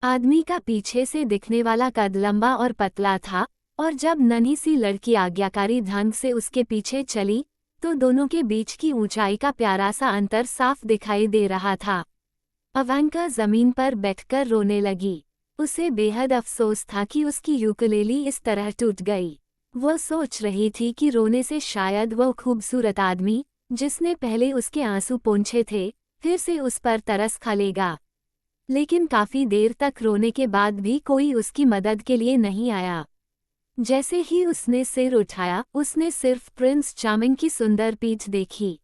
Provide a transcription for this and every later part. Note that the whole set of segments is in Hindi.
आदमी का पीछे से दिखने वाला कद लंबा और पतला था, और जब नन्ही सी लड़की आज्ञाकारी ढंग से उसके पीछे चली तो दोनों के बीच की ऊंचाई का प्यारा सा अंतर साफ दिखाई दे रहा था। अवांका जमीन पर बैठकर रोने लगी। उसे बेहद अफसोस था कि उसकी यूकेलेली इस तरह टूट गई। वह सोच रही थी कि रोने से शायद वह खूबसूरत आदमी, जिसने पहले उसके आंसू पोंछे थे, फिर से उस पर तरस खा लेगा। लेकिन काफी देर तक रोने के बाद भी कोई उसकी मदद के लिए नहीं आया। जैसे ही उसने सिर उठाया, उसने सिर्फ प्रिंस चार्मिंग की सुंदर पीठ देखी।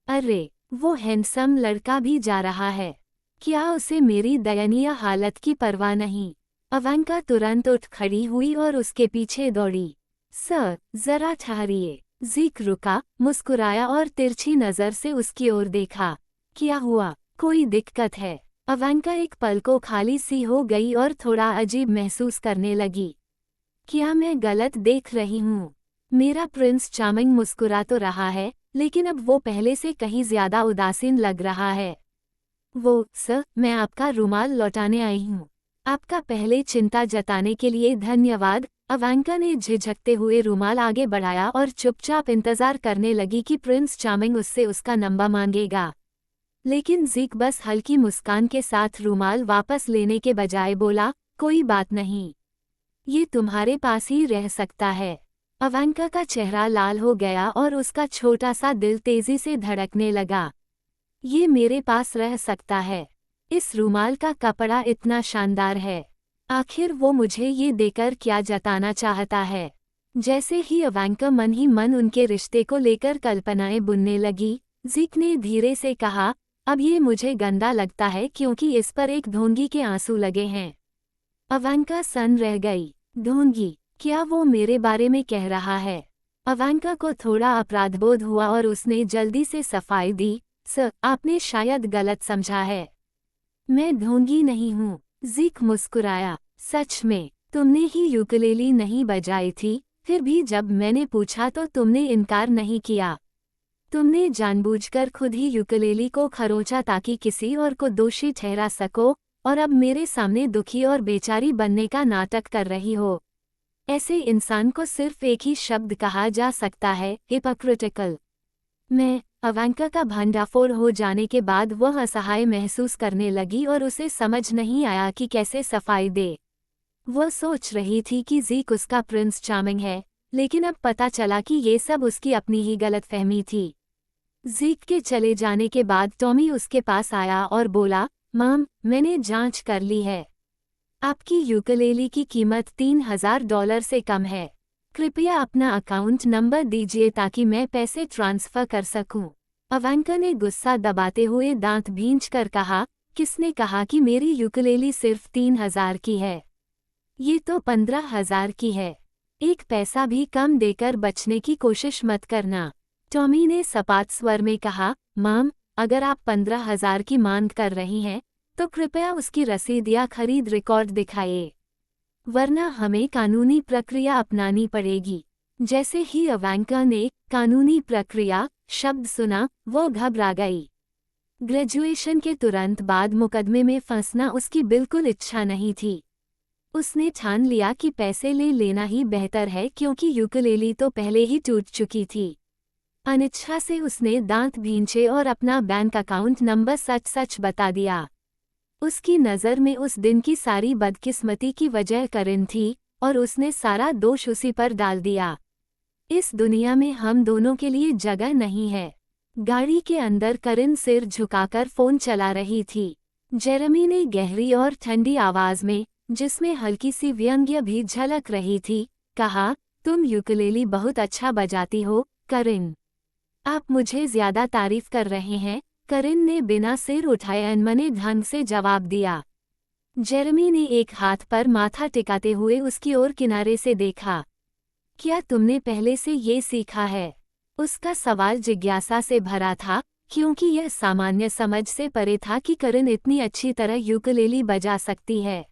अरे, वो हैंडसम लड़का भी जा रहा है। क्या उसे मेरी दयनीय हालत की परवाह नहीं? अवांका तुरंत उठ खड़ी हुई और उसके पीछे दौड़ी। सर, जरा ठहरिए। ज़ीक रुका, मुस्कुराया और तिरछी नजर से उसकी ओर देखा। क्या हुआ? कोई दिक्कत है? अवांका एक पल को खाली सी हो गई और थोड़ा अजीब महसूस करने लगी। क्या मैं गलत देख रही हूँ? मेरा प्रिंस चार्मिंग मुस्कुरा तो रहा है, लेकिन अब वो पहले से कहीं ज्यादा उदासीन लग रहा है। सर, मैं आपका रुमाल लौटाने आई हूँ। आपका पहले चिंता जताने के लिए धन्यवाद। अवांका ने झिझकते हुए रुमाल आगे बढ़ाया और चुपचाप इंतजार करने लगी कि प्रिंस चार्मिंग उससे उसका नंबर मांगेगा। लेकिन ज़ीक बस हल्की मुस्कान के साथ रुमाल वापस लेने के बजाय बोला, कोई बात नहीं, ये तुम्हारे पास ही रह सकता है। अवांका का चेहरा लाल हो गया और उसका छोटा सा दिल तेजी से धड़कने लगा। ये मेरे पास रह सकता है? इस रुमाल का कपड़ा इतना शानदार है। आखिर वो मुझे ये देकर क्या जताना चाहता है? जैसे ही अवांका मन ही मन उनके रिश्ते को लेकर कल्पनाएं बुनने लगी, ज़ीक ने धीरे से कहा, अब ये मुझे गंदा लगता है क्योंकि इस पर एक ढोंगी के आंसू लगे हैं। अवांका सन रह गई। ढोंगी? क्या वो मेरे बारे में कह रहा है? अवांका को थोड़ा अपराधबोध हुआ और उसने जल्दी से सफाई दी, सर, आपने शायद गलत समझा है। मैं ढोंगी नहीं हूँ। ज़ीक मुस्कुराया। सच में? तुमने ही यूकेलेली नहीं बजाई थी, फिर भी जब मैंने पूछा तो तुमने इनकार नहीं किया। तुमने जानबूझकर खुद ही यूकेलेली को खरोंचा ताकि किसी और को दोषी ठहरा सको, और अब मेरे सामने दुखी और बेचारी बनने का नाटक कर रही हो। ऐसे इंसान को सिर्फ एक ही शब्द कहा जा सकता है, हिपोक्रिटिकल। अवांका का भंडाफोड़ हो जाने के बाद वह असहाय महसूस करने लगी और उसे समझ नहीं आया कि कैसे सफाई दे। वह सोच रही थी कि ज़ीक उसका प्रिंस चार्मिंग है, लेकिन अब पता चला कि ये सब उसकी अपनी ही गलतफहमी थी। ज़ीक के चले जाने के बाद टॉमी उसके पास आया और बोला, माम, मैंने जांच कर ली है। आपकी यूकेलेली की कीमत $3000 से कम है। कृपया अपना अकाउंट नंबर दीजिए ताकि मैं पैसे ट्रांसफर कर सकूं। अवांका ने गुस्सा दबाते हुए दांत भींचकर कहा, किसने कहा कि मेरी यूकेलेली सिर्फ 3000 की है? ये तो 15000 की है। एक पैसा भी कम देकर बचने की कोशिश मत करना। टॉमी ने सपाट स्वर में कहा, माम, अगर आप 15000 की मांग कर रही हैं, तो कृपया उसकी रसीद या खरीद रिकॉर्ड दिखाइए, वरना हमें कानूनी प्रक्रिया अपनानी पड़ेगी। जैसे ही अवांका ने कानूनी प्रक्रिया शब्द सुना, वो घबरा गई। ग्रेजुएशन के तुरंत बाद मुकदमे में फंसना उसकी बिल्कुल इच्छा नहीं थी। उसने ठान लिया कि पैसे ले लेना ही बेहतर है क्योंकि यूकेलेली तो पहले ही टूट चुकी थी। अनिच्छा से उसने दांत भींचे और अपना बैंक अकाउंट नंबर सच बता दिया। उसकी नज़र में उस दिन की सारी बदकिस्मती की वजह करिन थी, और उसने सारा दोष उसी पर डाल दिया। इस दुनिया में हम दोनों के लिए जगह नहीं है। गाड़ी के अंदर करिन सिर झुकाकर फ़ोन चला रही थी। जेरेमी ने गहरी और ठंडी आवाज़ में, जिसमें हल्की सी व्यंग्य भी झलक रही थी, कहा, तुम यूकेलेली बहुत अच्छा बजाती हो, करिन। आप मुझे ज़्यादा तारीफ कर रहे हैं? करिन ने बिना सिर उठाए अनमने ढंग से जवाब दिया। जेरेमी ने एक हाथ पर माथा टिकाते हुए उसकी ओर किनारे से देखा। क्या तुमने पहले से ये सीखा है? उसका सवाल जिज्ञासा से भरा था, क्योंकि यह सामान्य समझ से परे था कि करिन इतनी अच्छी तरह यूकेलेली बजा सकती है।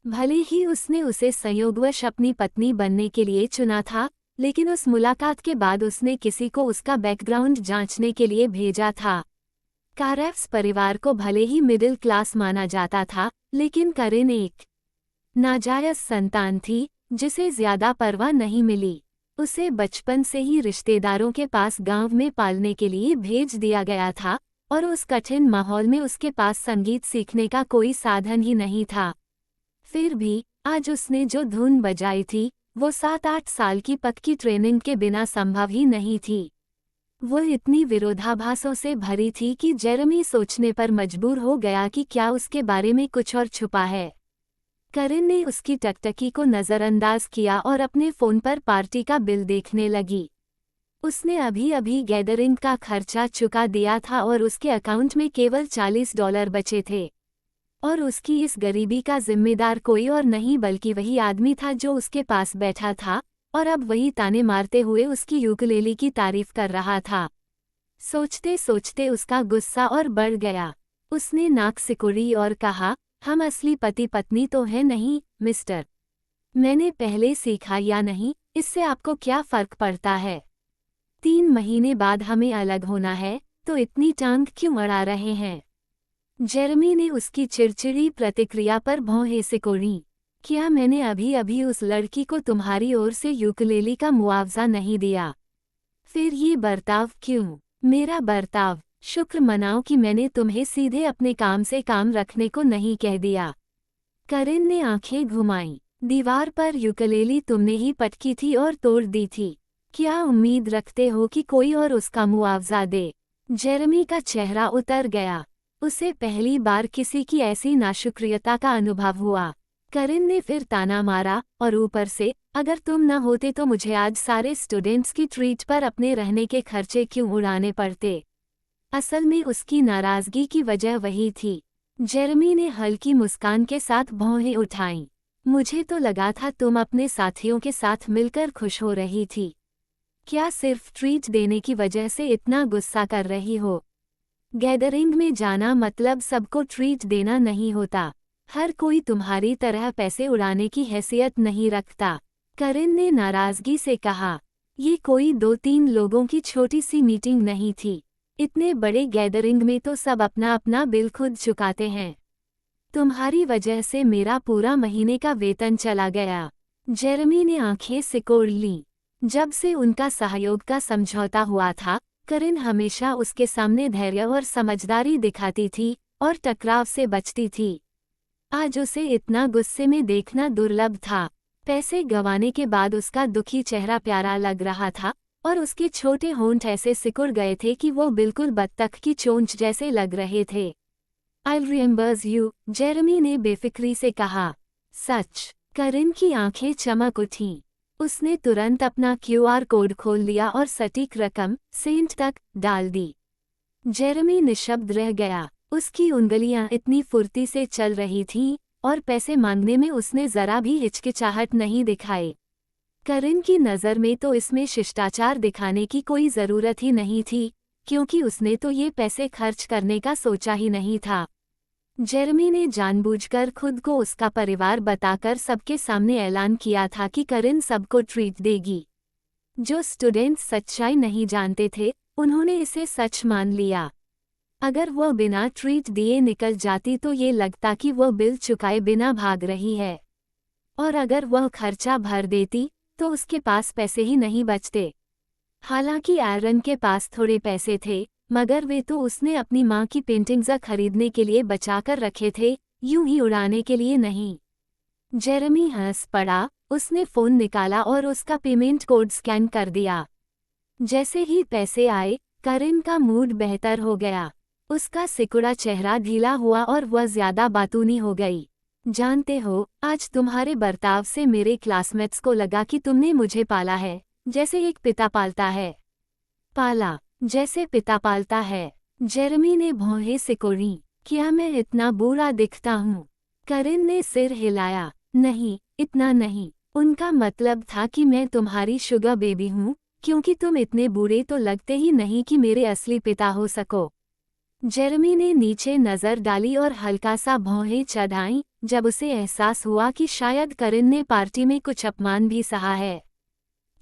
भले ही उसने उसे संयोगवश अपनी पत्नी बनने के लिए चुना था, लेकिन उस मुलाकात के बाद उसने किसी को उसका बैकग्राउंड जांचने के लिए भेजा था। कारेव्स परिवार को भले ही मिडिल क्लास माना जाता था, लेकिन करिन एक नाजायज संतान थी जिसे ज्यादा परवाह नहीं मिली। उसे बचपन से ही रिश्तेदारों के पास गांव में पालने के लिए भेज दिया गया था और उस कठिन माहौल में उसके पास संगीत सीखने का कोई साधन ही नहीं था। फिर भी आज उसने जो धुन बजाई थी वो 7-8 साल की पक्की ट्रेनिंग के बिना संभव ही नहीं थी। वो इतनी विरोधाभासों से भरी थी कि जेरेमी सोचने पर मजबूर हो गया कि क्या उसके बारे में कुछ और छुपा है। करिन ने उसकी टकटकी को नज़रअंदाज किया और अपने फ़ोन पर पार्टी का बिल देखने लगी। उसने अभी अभी गैदरिंग का खर्चा चुका दिया था और उसके अकाउंट में केवल $40 बचे थे। और उसकी इस गरीबी का जिम्मेदार कोई और नहीं बल्कि वही आदमी था जो उसके पास बैठा था और अब वही ताने मारते हुए उसकी यूकेलेली की तारीफ कर रहा था। सोचते सोचते उसका गुस्सा और बढ़ गया। उसने नाक सिकुड़ी और कहा, हम असली पति पत्नी तो हैं नहीं, मिस्टर। मैंने पहले सीखा या नहीं, इससे आपको क्या फर्क पड़ता है? 3 महीने बाद हमें अलग होना है, तो इतनी टांग क्यों अड़ा रहे हैं? जेरेमी ने उसकी चिड़चिड़ी प्रतिक्रिया पर भौहें सिकोड़ी। क्या मैंने अभी अभी उस लड़की को तुम्हारी ओर से यूकेलेली का मुआवजा नहीं दिया? फिर ये बर्ताव क्यों? मेरा बर्ताव? शुक्र मनाओ कि मैंने तुम्हें सीधे अपने काम से काम रखने को नहीं कह दिया। करिन ने आंखें घुमाईं। दीवार पर यूकेलेली तुमने ही पटकी थी और तोड़ दी थी। क्या उम्मीद रखते हो कि कोई और उसका मुआवजा दे? जेरेमी का चेहरा उतर गया। उसे पहली बार किसी की ऐसी नाशुक्रियता का अनुभव हुआ। करिन ने फिर ताना मारा, और ऊपर से, अगर तुम न होते तो मुझे आज सारे स्टूडेंट्स की ट्रीट पर अपने रहने के खर्चे क्यों उड़ाने पड़ते? असल में उसकी नाराजगी की वजह वही थी। जेरेमी ने हल्की मुस्कान के साथ भौहें उठाईं। मुझे तो लगा था तुम अपने साथियों के साथ मिलकर खुश हो रही थी। क्या सिर्फ ट्रीट देने की वजह से इतना गुस्सा कर रही हो? गैदरिंग में जाना मतलब सबको ट्रीट देना नहीं होता। हर कोई तुम्हारी तरह पैसे उड़ाने की हैसियत नहीं रखता। करिन ने नाराजगी से कहा, ये कोई 2-3 लोगों की छोटी सी मीटिंग नहीं थी। इतने बड़े गैदरिंग में तो सब अपना अपना बिल खुद चुकाते हैं। तुम्हारी वजह से मेरा पूरा महीने का वेतन चला गया। जेरेमी ने आंखें सिकोड़ लीं। जब से उनका सहयोग का समझौता हुआ था, करिन हमेशा उसके सामने धैर्य और समझदारी दिखाती थी और टकराव से बचती थी। आज उसे इतना गुस्से में देखना दुर्लभ था। पैसे गंवाने के बाद उसका दुखी चेहरा प्यारा लग रहा था और उसके छोटे होंठ ऐसे सिकुड़ गए थे कि वो बिल्कुल बत्तख की चोंच जैसे लग रहे थे। आई रिमेंबर्स यू, जेरेमी ने बेफिक्री से कहा। सच? करिन की आंखें चमक उठीं। उसने तुरंत अपना QR कोड खोल लिया और सटीक रकम सेंट तक डाल दी। जेरेमी निशब्द रह गया। उसकी उंगलियां इतनी फुर्ती से चल रही थीं और पैसे मांगने में उसने जरा भी हिचकिचाहट नहीं दिखाई। करिन की नज़र में तो इसमें शिष्टाचार दिखाने की कोई ज़रूरत ही नहीं थी, क्योंकि उसने तो ये पैसे खर्च करने का सोचा ही नहीं था। जेरेमी ने जानबूझकर खुद को उसका परिवार बताकर सबके सामने ऐलान किया था कि करिन सबको ट्रीट देगी। जो स्टूडेंट्स सच्चाई नहीं जानते थे, उन्होंने इसे सच मान लिया। अगर वह बिना ट्रीट दिए निकल जाती तो ये लगता कि वह बिल चुकाए बिना भाग रही है, और अगर वह खर्चा भर देती तो उसके पास पैसे ही नहीं बचते। हालांकि एरन के पास थोड़े पैसे थे, मगर वे तो उसने अपनी माँ की पेंटिंग्स खरीदने के लिए बचाकर रखे थे, यूं ही उड़ाने के लिए नहीं। जेरेमी हंस पड़ा। उसने फ़ोन निकाला और उसका पेमेंट कोड स्कैन कर दिया। जैसे ही पैसे आए, करिन का मूड बेहतर हो गया। उसका सिकुड़ा चेहरा ढीला हुआ और वह ज्यादा बातूनी हो गई। जानते हो, आज तुम्हारे बर्ताव से मेरे क्लासमेट्स को लगा कि तुमने मुझे पाला है, जैसे एक पिता पालता है। पाला, जैसे पिता पालता है? जेरेमी ने भौहें सिकोड़ी। क्या मैं इतना बुरा दिखता हूँ? करिन ने सिर हिलाया। नहीं, इतना नहीं। उनका मतलब था कि मैं तुम्हारी शुगर बेबी हूँ, क्योंकि तुम इतने बुरे तो लगते ही नहीं कि मेरे असली पिता हो सको। जेरेमी ने नीचे नज़र डाली और हल्का सा भौहें चढ़ाईं, जब उसे एहसास हुआ कि शायद करिन ने पार्टी में कुछ अपमान भी सहा है।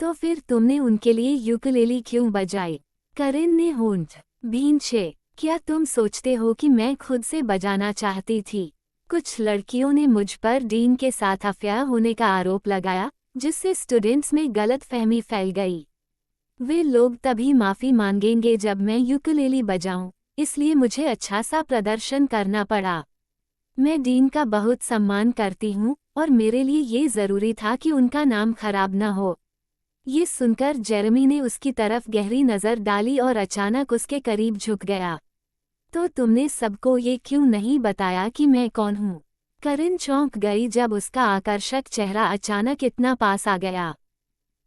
तो फिर तुमने उनके लिए यूकेलेली क्यों बजाई? करिन ने होंठ भींचे। क्या तुम सोचते हो कि मैं खुद से बजाना चाहती थी? कुछ लड़कियों ने मुझ पर डीन के साथ अफेयर होने का आरोप लगाया, जिससे स्टूडेंट्स में गलतफहमी फैल गई। वे लोग तभी माफ़ी मांगेंगे जब मैं यूकुलेली बजाऊं, इसलिए मुझे अच्छा सा प्रदर्शन करना पड़ा। मैं डीन का बहुत सम्मान करती हूँ और मेरे लिए ये ज़रूरी था कि उनका नाम खराब न हो। ये सुनकर जेरेमी ने उसकी तरफ गहरी नज़र डाली और अचानक उसके करीब झुक गया। तो तुमने सबको ये क्यों नहीं बताया कि मैं कौन हूँ? करिन चौंक गई जब उसका आकर्षक चेहरा अचानक इतना पास आ गया।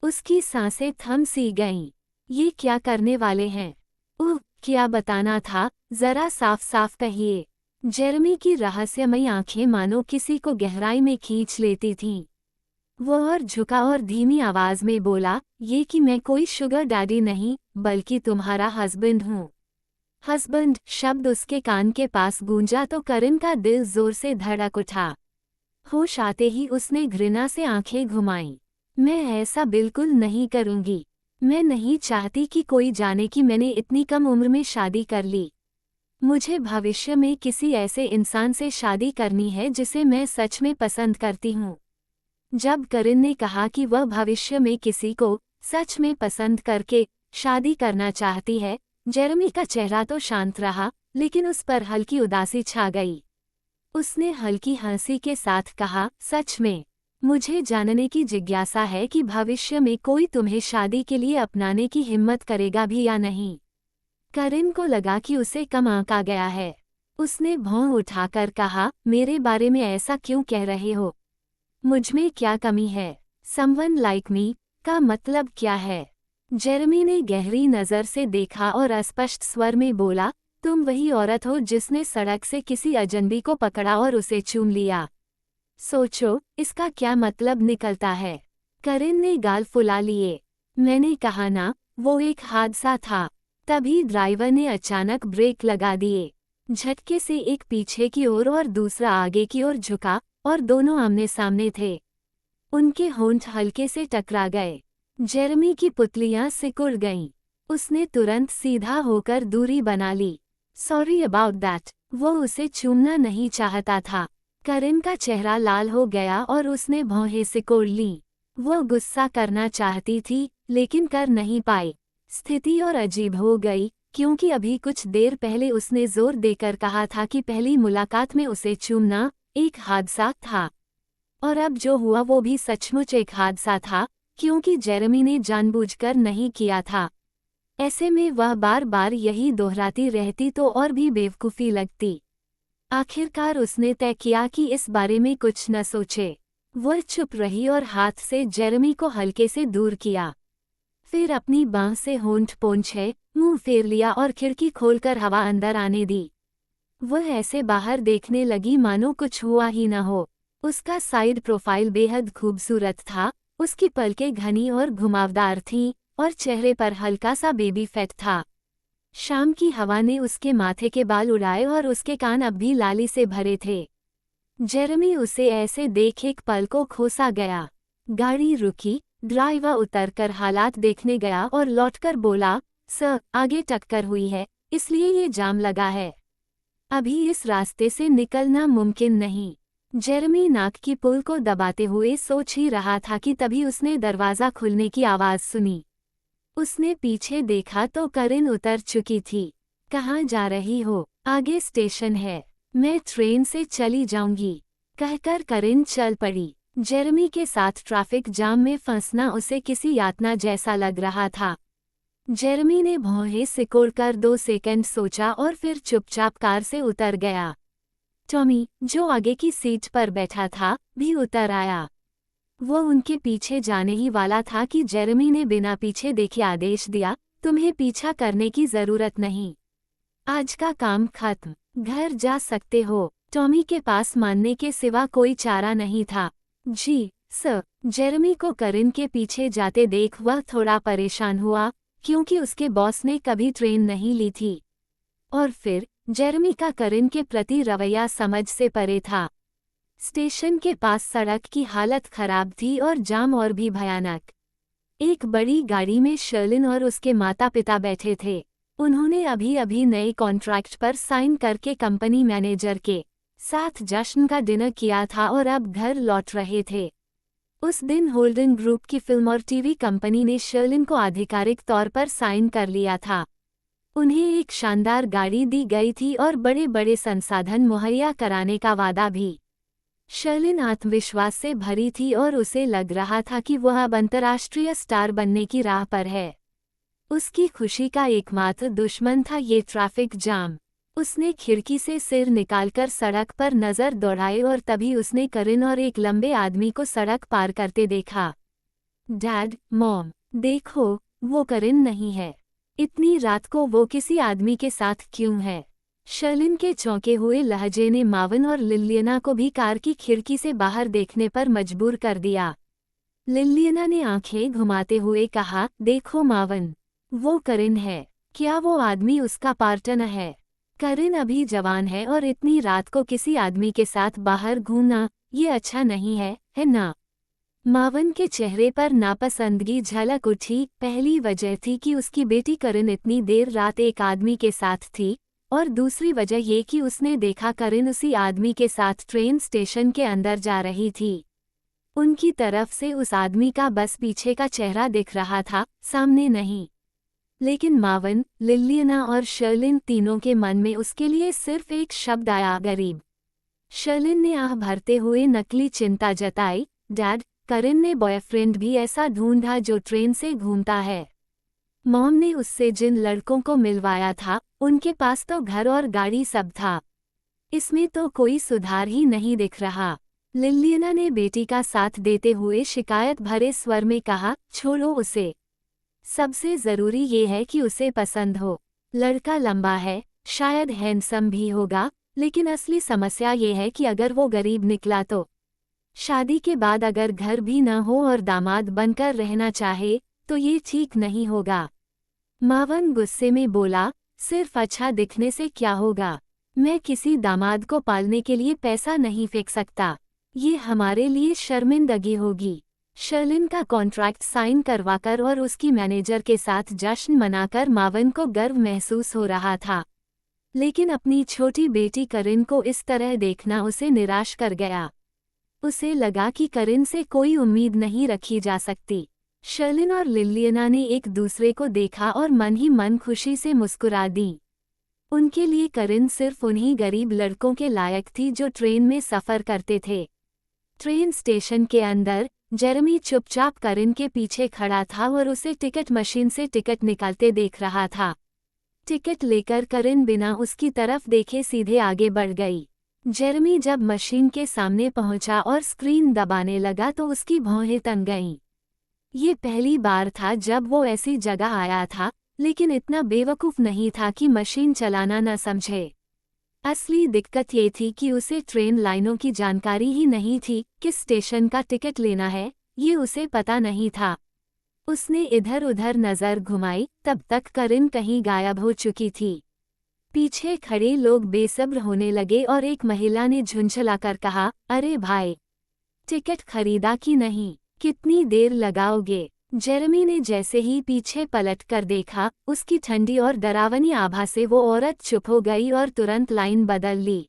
उसकी सांसें थम सी गईं। ये क्या करने वाले हैं? क्या बताना था, जरा साफ साफ कहिए। जेरेमी की रहस्यमयी आंखें मानो किसी को गहराई में खींच लेती थीं। वो और झुका और धीमी आवाज में बोला, ये कि मैं कोई शुगर डैडी नहीं, बल्कि तुम्हारा हस्बैंड हूँ। हस्बैंड शब्द उसके कान के पास गूंजा तो करिन का दिल जोर से धड़क उठा। होश आते ही उसने घृणा से आंखें घुमाईं। मैं ऐसा बिल्कुल नहीं करूंगी। मैं नहीं चाहती कि कोई जाने कि मैंने इतनी कम उम्र में शादी कर ली। मुझे भविष्य में किसी ऐसे इंसान से शादी करनी है जिसे मैं सच में पसंद करती हूँ। जब करिन ने कहा कि वह भविष्य में किसी को सच में पसंद करके शादी करना चाहती है, जेरेमी का चेहरा तो शांत रहा, लेकिन उस पर हल्की उदासी छा गई। उसने हल्की हंसी के साथ कहा, सच में? मुझे जानने की जिज्ञासा है कि भविष्य में कोई तुम्हें शादी के लिए अपनाने की हिम्मत करेगा भी या नहीं। करिन को लगा कि उसे कम आंका गया है। उसने भौं उठाकर कहा, मेरे बारे में ऐसा क्यों कह रहे हो? मुझमें क्या कमी है? समवन लाइक मी का मतलब क्या है? जेरेमी ने गहरी नज़र से देखा और अस्पष्ट स्वर में बोला, तुम वही औरत हो जिसने सड़क से किसी अजनबी को पकड़ा और उसे चूम लिया। सोचो, इसका क्या मतलब निकलता है? करिन ने गाल फुला लिए। मैंने कहा ना, वो एक हादसा था। तभी ड्राइवर ने अचानक ब्रेक लगा दिए। झटके से एक पीछे की ओर और दूसरा आगे की ओर झुका, और दोनों आमने सामने थे। उनके होंठ हल्के से टकरा गए। जेरेमी की पुतलियां सिकुड़ गईं। उसने तुरंत सीधा होकर दूरी बना ली। Sorry about that. वो उसे चूमना नहीं चाहता था। करिन का चेहरा लाल हो गया और उसने भौहें सिकोड़ लीं। वो गुस्सा करना चाहती थी, लेकिन कर नहीं पाई। स्थिति और अजीब हो गई, क्योंकि अभी कुछ देर पहले उसने जोर देकर कहा था कि पहली मुलाकात में उसे चूमना एक हादसा था। और अब जो हुआ वो भी सचमुच एक हादसा था, क्योंकि जेरेमी ने जानबूझकर नहीं किया था। ऐसे में वह बार बार यही दोहराती रहती तो और भी बेवकूफ़ी लगती। आखिरकार उसने तय किया कि इस बारे में कुछ न सोचे। वह चुप रही और हाथ से जेरेमी को हल्के से दूर किया। फिर अपनी बांह से होंठ पोंछे, मुंह फेर लिया और खिड़की खोलकर हवा अंदर आने दी। वह ऐसे बाहर देखने लगी मानो कुछ हुआ ही न हो। उसका साइड प्रोफाइल बेहद खूबसूरत था, उसकी पलकें घनी और घुमावदार थीं, और चेहरे पर हल्का सा बेबी फैट था। शाम की हवा ने उसके माथे के बाल उड़ाए और उसके कान अब भी लाली से भरे थे। जेरेमी उसे ऐसे देख एक पल को खोसा गया। गाड़ी रुकी, ड्राइवर उतरकर हालात देखने गया और लौटकर बोला, सर, आगे टक्कर हुई है, इसलिए ये जाम लगा है। अभी इस रास्ते से निकलना मुमकिन नहीं। जेरेमी नाक की पुल को दबाते हुए सोच ही रहा था कि तभी उसने दरवाज़ा खुलने की आवाज़ सुनी। उसने पीछे देखा तो करिन उतर चुकी थी। कहाँ जा रही हो? आगे स्टेशन है। मैं ट्रेन से चली जाऊंगी, कहकर करिन चल पड़ी। जेरेमी के साथ ट्रैफिक जाम में फंसना उसे किसी यातना जैसा लग रहा था। जेरेमी ने भौहें सिकोड़कर 2 सेकंड सोचा और फिर चुपचाप कार से उतर गया। टॉमी, जो आगे की सीट पर बैठा था, भी उतर आया। वो उनके पीछे जाने ही वाला था कि जेरेमी ने बिना पीछे देखे आदेश दिया, तुम्हें पीछा करने की जरूरत नहीं। आज का काम खत्म, घर जा सकते हो। टॉमी के पास मानने के सिवा कोई चारा नहीं था। जी, सर। जेरेमी को करिन के पीछे जाते देख वह थोड़ा परेशान हुआ, क्योंकि उसके बॉस ने कभी ट्रेन नहीं ली थी। और फिर जेरेमी का करिन के प्रति रवैया समझ से परे था। स्टेशन के पास सड़क की हालत खराब थी और जाम और भी भयानक। एक बड़ी गाड़ी में शर्लिन और उसके माता पिता बैठे थे। उन्होंने अभी अभी नए कॉन्ट्रैक्ट पर साइन करके कंपनी मैनेजर के साथ जश्न का डिनर किया था और अब घर लौट रहे थे। उस दिन होल्डन ग्रुप की फिल्म और टीवी कंपनी ने शर्लिन को आधिकारिक तौर पर साइन कर लिया था। उन्हें एक शानदार गाड़ी दी गई थी और बड़े बड़े संसाधन मुहैया कराने का वादा भी। शर्लिन आत्मविश्वास से भरी थी और उसे लग रहा था कि वह अब अंतर्राष्ट्रीय स्टार बनने की राह पर है। उसकी खुशी का एकमात्र दुश्मन था ये ट्रैफिक जाम। उसने खिड़की से सिर निकालकर सड़क पर नजर दौड़ाई और तभी उसने करिन और एक लंबे आदमी को सड़क पार करते देखा। डैड, मॉम, देखो, वो करिन नहीं है। इतनी रात को वो किसी आदमी के साथ क्यों है? शर्लिन के चौंके हुए लहजे ने मावन और लिलियना को भी कार की खिड़की से बाहर देखने पर मजबूर कर दिया। लिलियना ने आंखें घुमाते हुए कहा, देखो मावन, वो करिन है। क्या वो आदमी उसका पार्टनर है? करिन अभी जवान है और इतनी रात को किसी आदमी के साथ बाहर घूमना ये अच्छा नहीं है ना? मावन के चेहरे पर नापसंदगी झलक उठी। पहली वजह थी कि उसकी बेटी करिन इतनी देर रात एक आदमी के साथ थी और दूसरी वजह ये कि उसने देखा करिन उसी आदमी के साथ ट्रेन स्टेशन के अंदर जा रही थी। उनकी तरफ से उस आदमी का बस पीछे का चेहरा दिख रहा था, सामने नहीं। लेकिन मावन, लिलियना और शर्लिन तीनों के मन में उसके लिए सिर्फ एक शब्द आया, गरीब। शर्लिन ने आह भरते हुए नकली चिंता जताई, डैड, करिन ने बॉयफ्रेंड भी ऐसा ढूंढा जो ट्रेन से घूमता है। मॉम ने उससे जिन लड़कों को मिलवाया था उनके पास तो घर और गाड़ी सब था। इसमें तो कोई सुधार ही नहीं दिख रहा। लिलियना ने बेटी का साथ देते हुए शिकायत भरे स्वर में कहा, छोड़ो उसे। सबसे ज़रूरी ये है कि उसे पसंद हो। लड़का लंबा है, शायद हैंडसम भी होगा, लेकिन असली समस्या ये है कि अगर वो गरीब निकला तो? शादी के बाद अगर घर भी न हो और दामाद बनकर रहना चाहे तो ये ठीक नहीं होगा। मावन गुस्से में बोला, सिर्फ अच्छा दिखने से क्या होगा? मैं किसी दामाद को पालने के लिए पैसा नहीं फेंक सकता। ये हमारे लिए शर्मिंदगी होगी। शर्लिन का कॉन्ट्रैक्ट साइन करवाकर और उसकी मैनेजर के साथ जश्न मनाकर मावन को गर्व महसूस हो रहा था, लेकिन अपनी छोटी बेटी करिन को इस तरह देखना उसे निराश कर गया। उसे लगा कि करिन से कोई उम्मीद नहीं रखी जा सकती। शर्लिन और लिलियना ने एक दूसरे को देखा और मन ही मन खुशी से मुस्कुरा दी। उनके लिए करिन सिर्फ उन्हीं गरीब लड़कों के लायक थी जो ट्रेन में सफ़र करते थे। ट्रेन स्टेशन के अंदर जेरेमी चुपचाप करिन के पीछे खड़ा था और उसे टिकट मशीन से टिकट निकालते देख रहा था। टिकट लेकर करिन बिना उसकी तरफ देखे सीधे आगे बढ़ गई। जेरेमी जब मशीन के सामने पहुंचा और स्क्रीन दबाने लगा तो उसकी भौहें तन गईं। ये पहली बार था जब वो ऐसी जगह आया था, लेकिन इतना बेवकूफ़ नहीं था कि मशीन चलाना न समझे। असली दिक्कत ये थी कि उसे ट्रेन लाइनों की जानकारी ही नहीं थी। किस स्टेशन का टिकट लेना है ये उसे पता नहीं था। उसने इधर उधर नज़र घुमाई, तब तक करिन कहीं गायब हो चुकी थी। पीछे खड़े लोग बेसब्र होने लगे और एक महिला ने झुंझलाकर कहा, अरे भाई, टिकट खरीदा कि नहीं? कितनी देर लगाओगे? जेरेमी ने जैसे ही पीछे पलट कर देखा, उसकी ठंडी और डरावनी आभा से वो औरत चुप हो गई और तुरंत लाइन बदल ली।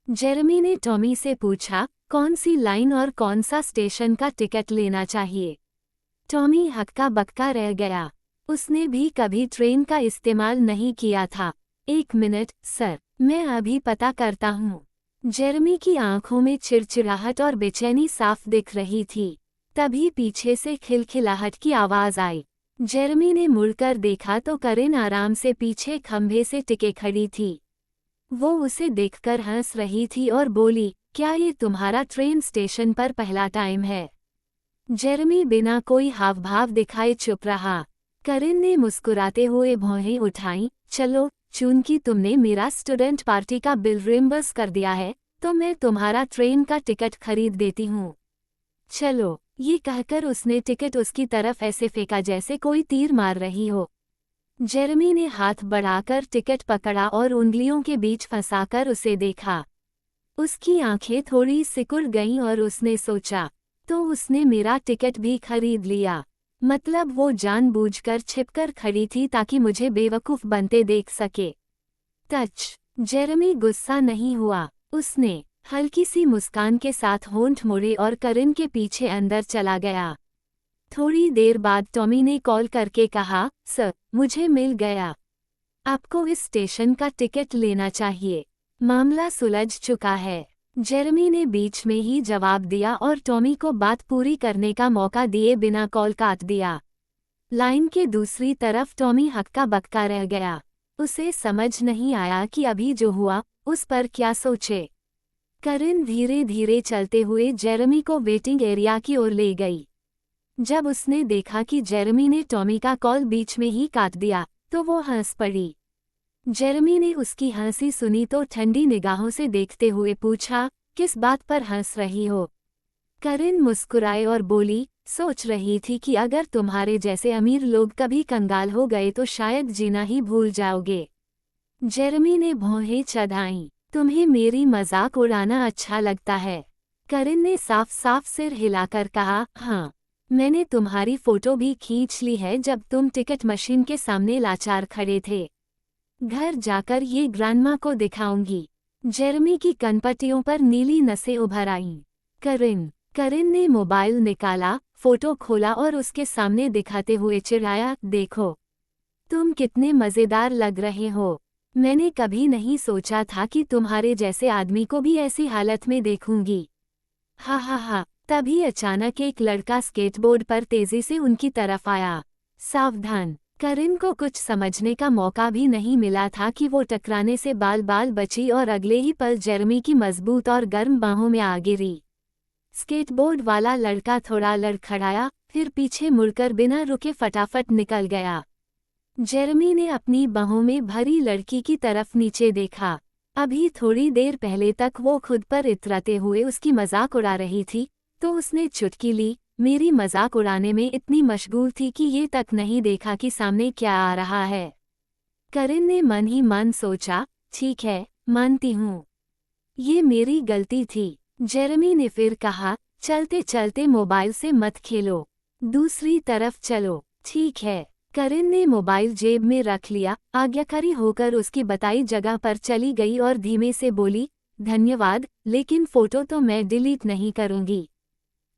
जेरेमी ने टॉमी से पूछा, कौन सी लाइन और कौन सा स्टेशन का टिकट लेना चाहिए? टॉमी हक्का बक्का रह गया। उसने भी कभी ट्रेन का इस्तेमाल नहीं किया था। 1 मिनट सर, मैं अभी पता करता हूँ। जेरेमी की आंखों में चिड़चिड़ाहट और बेचैनी साफ दिख रही थी। तभी पीछे से खिलखिलाहट की आवाज़ आई। जेरेमी ने मुड़कर देखा तो करिन आराम से पीछे खंभे से टिके खड़ी थी। वो उसे देखकर हंस रही थी और बोली, क्या ये तुम्हारा ट्रेन स्टेशन पर पहला टाइम है? जेरेमी बिना कोई हाव भाव दिखाए चुप रहा। करिन ने मुस्कुराते हुए भौहें उठाईं, चलो, चूंकि तुमने मेरा स्टूडेंट पार्टी का बिल रिम्बर्स कर दिया है तो मैं तुम्हारा ट्रेन का टिकट खरीद देती हूँ। चलो, ये कहकर उसने टिकट उसकी तरफ ऐसे फेंका जैसे कोई तीर मार रही हो। जेरेमी ने हाथ बढ़ाकर टिकट पकड़ा और उंगलियों के बीच फंसाकर उसे देखा। उसकी आंखें थोड़ी सिकुड़ गईं और उसने सोचा, तो उसने मेरा टिकट भी खरीद लिया। मतलब वो जानबूझकर छिपकर खड़ी थी ताकि मुझे बेवकूफ बनते देख सके। टच। जेरेमी गुस्सा नहीं हुआ। उसने हल्की सी मुस्कान के साथ होंठ मोड़े और करिन के पीछे अंदर चला गया। थोड़ी देर बाद टॉमी ने कॉल करके कहा, सर, मुझे मिल गया। आपको इस स्टेशन का टिकट लेना चाहिए। मामला सुलझ चुका है। जेरेमी ने बीच में ही जवाब दिया और टॉमी को बात पूरी करने का मौका दिए बिना कॉल काट दिया। लाइन के दूसरी तरफ टॉमी हक्का बक्का रह गया। उसे समझ नहीं आया कि अभी जो हुआ उस पर क्या सोचे। करिन धीरे धीरे चलते हुए जेरेमी को वेटिंग एरिया की ओर ले गई। जब उसने देखा कि जेरेमी ने टॉमी का कॉल बीच में ही काट दिया तो वो हंस पड़ी। जेरेमी ने उसकी हंसी सुनी तो ठंडी निगाहों से देखते हुए पूछा, किस बात पर हंस रही हो? करिन मुस्कुराए और बोली, सोच रही थी कि अगर तुम्हारे जैसे अमीर लोग कभी कंगाल हो गए तो शायद जीना ही भूल जाओगे। जेरेमी ने भौहें चढ़ाईं। तुम्हें मेरी मजाक उड़ाना अच्छा लगता है? करिन ने साफ साफ सिर हिलाकर कहा, हाँ, मैंने तुम्हारी फोटो भी खींच ली है जब तुम टिकट मशीन के सामने लाचार खड़े थे। घर जाकर ये ग्रैंडमा को दिखाऊंगी। जेरेमी की कनपट्टियों पर नीली नसें उभर आईं। करिन ने मोबाइल निकाला, फोटो खोला और उसके सामने दिखाते हुए चिढ़ाया, देखो, तुम कितने मज़ेदार लग रहे हो। मैंने कभी नहीं सोचा था कि तुम्हारे जैसे आदमी को भी ऐसी हालत में देखूंगी। हा हा हा। तभी अचानक एक लड़का स्केटबोर्ड पर तेजी से उनकी तरफ आया। सावधान। करिन को कुछ समझने का मौका भी नहीं मिला था कि वो टकराने से बाल बाल बची और अगले ही पल जेरेमी की मजबूत और गर्म बाहों में आ गिरी। स्केटबोर्ड वाला लड़का थोड़ा लड़खड़ाया, फिर पीछे मुड़कर बिना रुके फटाफट निकल गया। जेरेमी ने अपनी बाहों में भरी लड़की की तरफ नीचे देखा। अभी थोड़ी देर पहले तक वो खुद पर इतराते हुए उसकी मजाक उड़ा रही थी, तो उसने चुटकी ली, मेरी मजाक उड़ाने में इतनी मशगूल थी कि ये तक नहीं देखा कि सामने क्या आ रहा है। करिन ने मन ही मन सोचा, ठीक है, मानती हूँ, ये मेरी गलती थी। जेरेमी ने फिर कहा, चलते चलते मोबाइल से मत खेलो, दूसरी तरफ चलो। ठीक है। करिन ने मोबाइल जेब में रख लिया, आज्ञाकारी होकर उसकी बताई जगह पर चली गई और धीमे से बोली, धन्यवाद, लेकिन फोटो तो मैं डिलीट नहीं करूंगी।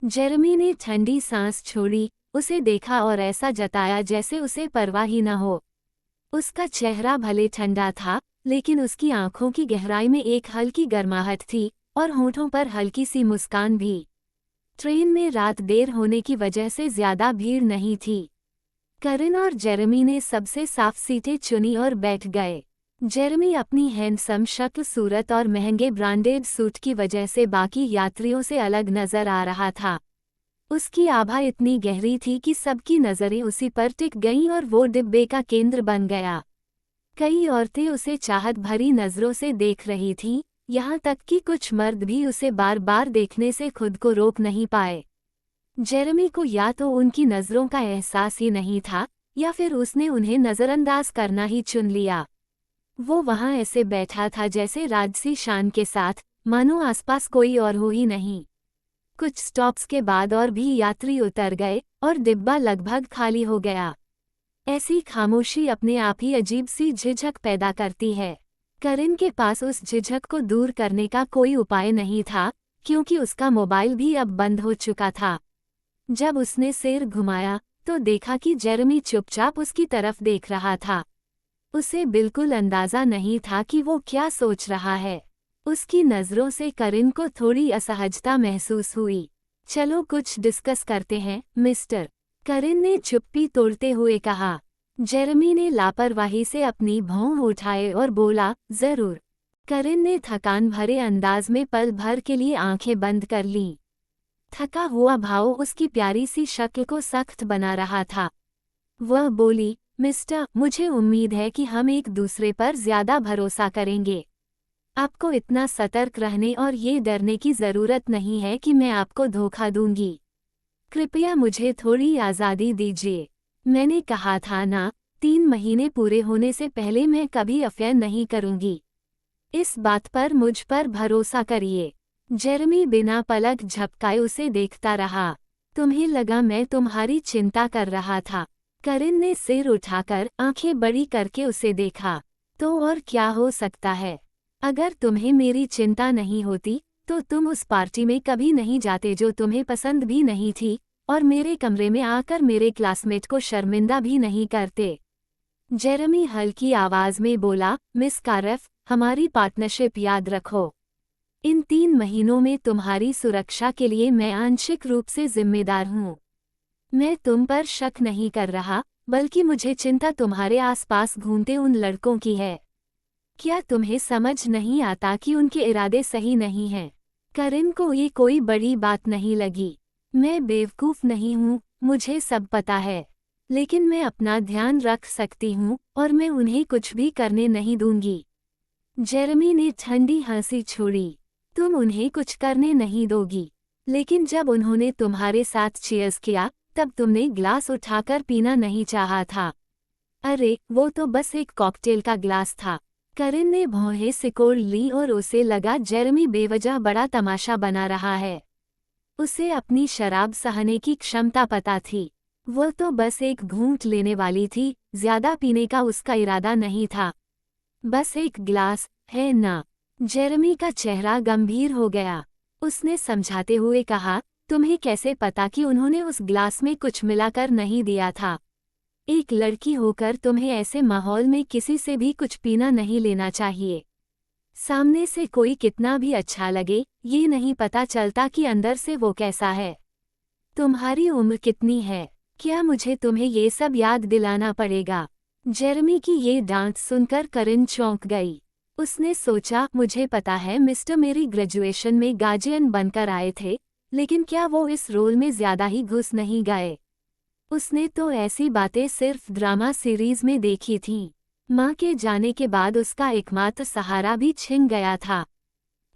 जेरेमी ने ठंडी सांस छोड़ी, उसे देखा और ऐसा जताया जैसे उसे परवाह ही न हो। उसका चेहरा भले ठंडा था, लेकिन उसकी आंखों की गहराई में एक हल्की गर्माहट थी और होठों पर हल्की सी मुस्कान भी। ट्रेन में रात देर होने की वजह से ज्यादा भीड़ नहीं थी। करिन और जेरेमी ने सबसे साफ सीटें चुनी और बैठ गए। जेरेमी अपनी हैंडसम शक्ल सूरत और महंगे ब्रांडेड सूट की वजह से बाकी यात्रियों से अलग नजर आ रहा था। उसकी आभा इतनी गहरी थी कि सबकी नजरें उसी पर टिक गईं और वो डिब्बे का केंद्र बन गया। कई औरतें उसे चाहत भरी नजरों से देख रही थीं, यहाँ तक कि कुछ मर्द भी उसे बार बार देखने से खुद को रोक नहीं पाए। जेरेमी को या तो उनकी नज़रों का एहसास ही नहीं था, या फिर उसने उन्हें नज़रअंदाज करना ही चुन लिया। वो वहाँ ऐसे बैठा था जैसे राजसी शान के साथ, मानो आसपास कोई और हो ही नहीं। कुछ स्टॉप्स के बाद और भी यात्री उतर गए और डिब्बा लगभग खाली हो गया। ऐसी खामोशी अपने आप ही अजीब सी झिझक पैदा करती है। करिन के पास उस झिझक को दूर करने का कोई उपाय नहीं था, क्योंकि उसका मोबाइल भी अब बंद हो चुका था। जब उसने सिर घुमाया तो देखा कि जेरेमी चुपचाप उसकी तरफ देख रहा था। उसे बिल्कुल अंदाजा नहीं था कि वो क्या सोच रहा है। उसकी नज़रों से करिन को थोड़ी असहजता महसूस हुई। चलो कुछ डिस्कस करते हैं, मिस्टर, करिन ने चुप्पी तोड़ते हुए कहा। जेरेमी ने लापरवाही से अपनी भौं उठाए और बोला, जरूर। करिन ने थकान भरे अंदाज में पल भर के लिए आंखें बंद कर लीं। थका हुआ भाव उसकी प्यारी सी शक्ल को सख्त बना रहा था। वह बोली, मिस्टर, मुझे उम्मीद है कि हम एक दूसरे पर ज्यादा भरोसा करेंगे। आपको इतना सतर्क रहने और ये डरने की ज़रूरत नहीं है कि मैं आपको धोखा दूंगी। कृपया मुझे थोड़ी आज़ादी दीजिए। मैंने कहा था ना, 3 महीने पूरे होने से पहले मैं कभी अफेयर नहीं करूंगी। इस बात पर मुझ पर भरोसा करिए। जेरेमी बिना पलक झपकाए उसे देखता रहा। तुम्हें लगा मैं तुम्हारी चिंता कर रहा था। करिन ने सिर उठाकर आंखें बड़ी करके उसे देखा। तो और क्या हो सकता है? अगर तुम्हें मेरी चिंता नहीं होती तो तुम उस पार्टी में कभी नहीं जाते जो तुम्हें पसंद भी नहीं थी, और मेरे कमरे में आकर मेरे क्लासमेट को शर्मिंदा भी नहीं करते। जेरेमी हल्की आवाज में बोला, मिस कारेफ, हमारी पार्टनरशिप याद रखो। इन 3 महीनों में तुम्हारी सुरक्षा के लिए मैं आंशिक रूप से जिम्मेदार हूँ। मैं तुम पर शक नहीं कर रहा, बल्कि मुझे चिंता तुम्हारे आसपास घूमते उन लड़कों की है। क्या तुम्हें समझ नहीं आता कि उनके इरादे सही नहीं हैं? करिन को ये कोई बड़ी बात नहीं लगी। मैं बेवकूफ़ नहीं हूँ, मुझे सब पता है। लेकिन मैं अपना ध्यान रख सकती हूँ और मैं उन्हें कुछ भी करने नहीं दूंगी। जेरेमी ने ठंडी हंसी छोड़ी। तुम उन्हें कुछ करने नहीं दोगी। लेकिन जब उन्होंने तुम्हारे साथ चीयर्स किया तब तुमने ग्लास उठाकर पीना नहीं चाहा था। अरे वो तो बस एक कॉकटेल का ग्लास था। करिन ने भौहें सिकोड़ ली और उसे लगा जेरेमी बेवजह बड़ा तमाशा बना रहा है। उसे अपनी शराब सहने की क्षमता पता थी। वो तो बस एक घूंट लेने वाली थी, ज्यादा पीने का उसका इरादा नहीं था। बस एक गिलास, है ना? जेरेमी का चेहरा गंभीर हो गया। उसने समझाते हुए कहा, तुम्हें कैसे पता कि उन्होंने उस गिलास में कुछ मिलाकर नहीं दिया था? एक लड़की होकर तुम्हें ऐसे माहौल में किसी से भी कुछ पीना नहीं लेना चाहिए। सामने से कोई कितना भी अच्छा लगे, ये नहीं पता चलता कि अंदर से वो कैसा है। तुम्हारी उम्र कितनी है? क्या मुझे तुम्हें ये सब याद दिलाना पड़ेगा? जेरेमी की ये डांट सुनकर करिन चौंक गई। उसने सोचा, मुझे पता है मिस्टर मेरी ग्रेजुएशन में गार्जियन बनकर आए थे, लेकिन क्या वो इस रोल में ज्यादा ही घुस नहीं गए? उसने तो ऐसी बातें सिर्फ ड्रामा सीरीज में देखी थीं। माँ के जाने के बाद उसका एकमात्र सहारा भी छिन गया था।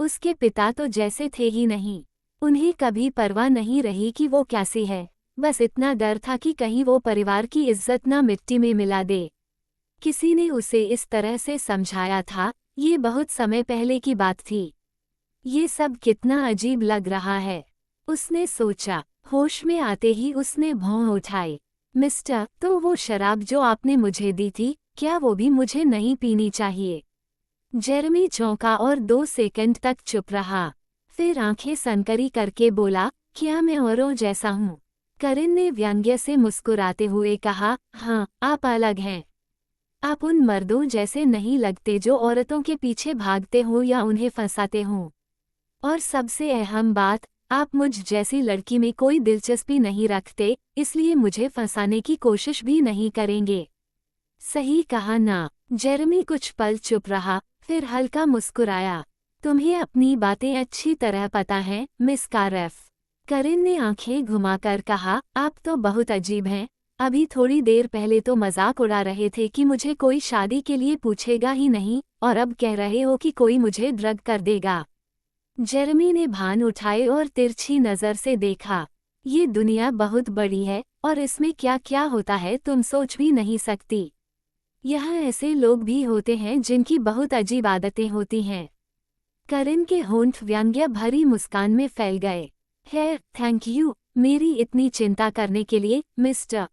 उसके पिता तो जैसे थे ही नहीं। उन्हें कभी परवाह नहीं रही कि वो कैसी है, बस इतना डर था कि कहीं वो परिवार की इज्जत ना मिट्टी में मिला दे। किसी ने उसे इस तरह से समझाया था, ये बहुत समय पहले की बात थी। ये सब कितना अजीब लग रहा है, उसने सोचा। होश में आते ही उसने भौं उठाई। मिस्टर, तो वो शराब जो आपने मुझे दी थी, क्या वो भी मुझे नहीं पीनी चाहिए? जेरेमी चौंका और 2 सेकंड तक चुप रहा। फिर आंखें सनकरी करके बोला, क्या मैं औरों जैसा हूँ? करिन ने व्यंग्य से मुस्कुराते हुए कहा, हाँ, आप अलग हैं। आप उन मर्दों जैसे नहीं लगते जो औरतों के पीछे भागते हो या उन्हें फंसाते हो। और सबसे अहम बात, आप मुझ जैसी लड़की में कोई दिलचस्पी नहीं रखते, इसलिए मुझे फंसाने की कोशिश भी नहीं करेंगे। सही कहा ना? जेरेमी कुछ पल चुप रहा, फिर हल्का मुस्कुराया। तुम्हें अपनी बातें अच्छी तरह पता हैं, मिस कारेफ। करिन ने आंखें घुमाकर कहा, आप तो बहुत अजीब हैं। अभी थोड़ी देर पहले तो मजाक उड़ा रहे थे कि मुझे कोई शादी के लिए पूछेगा ही नहीं, और अब कह रहे हो कि कोई मुझे ड्रग कर देगा। जेरेमी ने भान उठाए और तिरछी नज़र से देखा। ये दुनिया बहुत बड़ी है और इसमें क्या क्या होता है तुम सोच भी नहीं सकती। यहाँ ऐसे लोग भी होते हैं जिनकी बहुत अजीब आदतें होती हैं। करिन के होंठ व्यंग्य भरी मुस्कान में फैल गए। है, थैंक यू मेरी इतनी चिंता करने के लिए, मिस्टर।